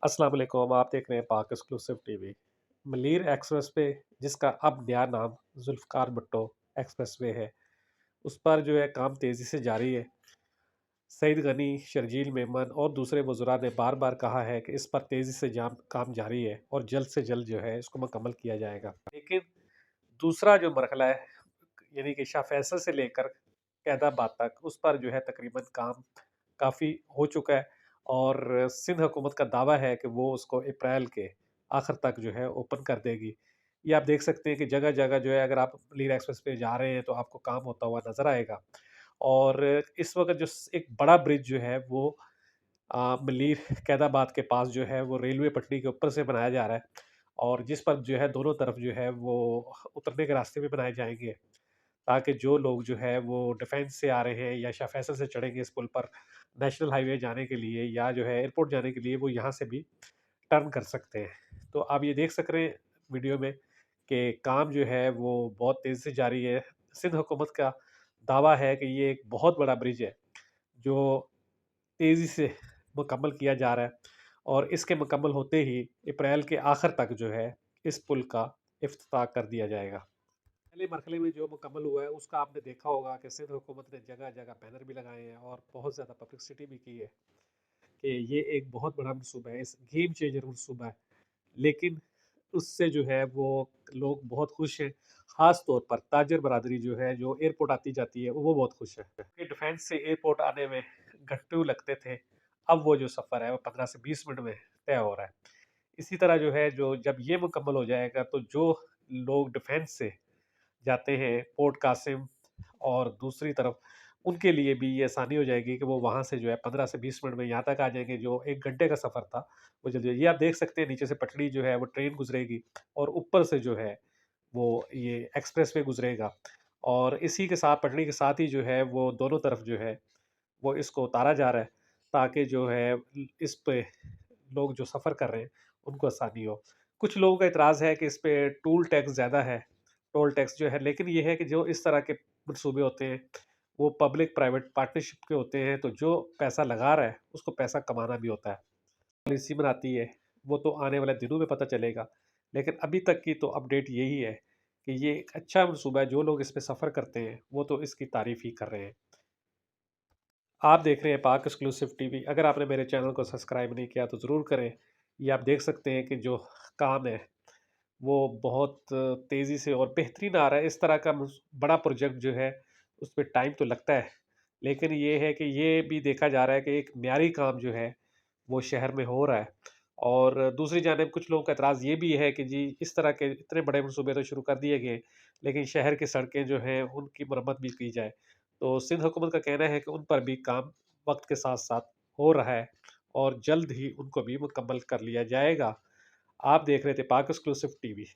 अस्सलाम वालेकुम, आप देख रहे हैं पाक एक्सक्लूसिव टीवी। मलीर एक्सप्रेस पे जिसका अब नया नाम जुल्फ़िकार भुट्टो एक्सप्रेसवे है, उस पर जो है काम तेज़ी से जारी है। सईद गनी, शर्जील मेमन और दूसरे वज़रा ने बार-बार कहा है कि इस पर तेज़ी से जाम काम जारी है और जल्द से जल्द जो है इसको मुकम्मल किया जाएगा। लेकिन दूसरा जो मरहला है, यानी कि शाह फैसल से लेकर कैदाबाद तक, उस पर जो है तकरीबन काम काफ़ी हो चुका है और सिंध हुकूमत का दावा है कि वो उसको अप्रैल के आखिर तक जो है ओपन कर देगी। ये आप देख सकते हैं कि जगह-जगह जो है, अगर आप लीर एक्सप्रेस पे जा रहे हैं तो आपको काम होता हुआ नज़र आएगा। और इस वक़्त जो एक बड़ा ब्रिज जो है वो मलीर कैदाबाद के पास जो है वो रेलवे पटरी के ऊपर से बनाया जा रहा है और जिस पर जो है दोनों तरफ जो है वो उतरने के रास्ते भी बनाए जाएँगे, ताकि जो लोग जो है वो डिफेंस से आ रहे हैं या शाह फैसल से चढ़ेंगे इस पुल पर नेशनल हाईवे जाने के लिए या जो है एयरपोर्ट जाने के लिए, वो यहाँ से भी टर्न कर सकते हैं। तो आप ये देख सक रहे हैं वीडियो में कि काम जो है वो बहुत तेज़ी से जारी है। सिंध हुकूमत का दावा है कि ये एक बहुत बड़ा ब्रिज है जो तेज़ी से मुकम्मल किया जा रहा है और इसके मुकम्मल होते ही अप्रैल के आखिर तक जो है इस पुल का इफ्तिताह कर दिया जाएगा। पहले मरहले में जो मुकम्मल हुआ है उसका आपने देखा होगा कि सिंध हुकूमत ने जगह-जगह बैनर भी लगाए हैं और बहुत ज़्यादा पब्लिसिटी भी की है कि ये एक बहुत बड़ा मनसूबा है, इस गेम चेंजर मनसूबा है। लेकिन उससे जो है वो लोग बहुत खुश हैं। ख़ास तौर पर ताजर बरादरी जो है, जो एयरपोर्ट आती-जाती है, वो बहुत खुश है। कि डिफेंस से एयरपोर्ट आने में घंटों लगते थे, अब वो जो सफ़र है वो 15 से 20 मिनट में तय हो रहा है। इसी तरह जो है, जो जब ये मुकम्मल हो जाएगा तो जो लोग डिफेंस से जाते हैं पोर्ट कासिम और दूसरी तरफ, उनके लिए भी ये आसानी हो जाएगी कि वो वहाँ से जो है 15 से 20 मिनट में यहाँ तक आ जाएँगे, जो 1 घंटे का सफ़र था, वो जल्दी ये आप देख सकते हैं नीचे से पटड़ी जो है वो ट्रेन गुज़रेगी और ऊपर से जो है वो ये एक्सप्रेसवे गुज़रेगा और इसी के साथ पटड़ी के साथ ही जो है वो दोनों तरफ जो है वो इसको उतारा जा रहा है, ताकि जो है इस पे लोग जो सफ़र कर रहे हैं उनको आसानी हो। कुछ लोगों का इतराज़ है कि इस पे टूल टैक्स ज़्यादा है, टोल टैक्स जो है, लेकिन ये है कि जो इस तरह के मंसूबे होते हैं वो पब्लिक प्राइवेट पार्टनरशिप के होते हैं, तो जो पैसा लगा रहा है उसको पैसा कमाना भी होता है। पॉलिसी बनाती है वो तो आने वाले दिनों में पता चलेगा, लेकिन अभी तक की तो अपडेट यही है कि ये एक अच्छा मंसूबा है। जो लोग इस पे सफ़र करते हैं वो तो इसकी तारीफ़ ही कर रहे हैं। आप देख रहे हैं पाक एक्सक्लूसिव टीवी। अगर आपने मेरे चैनल को सब्सक्राइब नहीं किया तो ज़रूर करें। ये आप देख सकते हैं कि जो काम है वो बहुत तेज़ी से और बेहतरीन आ रहा है। इस तरह का बड़ा प्रोजेक्ट जो है उस पे टाइम तो लगता है, लेकिन ये है कि ये भी देखा जा रहा है कि एक म्यारी काम जो है वो शहर में हो रहा है। और दूसरी जानिब कुछ लोगों का एतराज़ ये भी है कि जी, इस तरह के इतने बड़े मनसूबे तो शुरू कर दिए गए, लेकिन शहर की सड़कें जो हैं उनकी मरम्मत भी की जाए। तो सिंध हुकूमत का कहना है कि उन पर भी काम वक्त के साथ साथ हो रहा है और जल्द ही उनको भी मुकम्मल कर लिया जाएगा। आप देख रहे थे पाक एक्सक्लूसिव टीवी।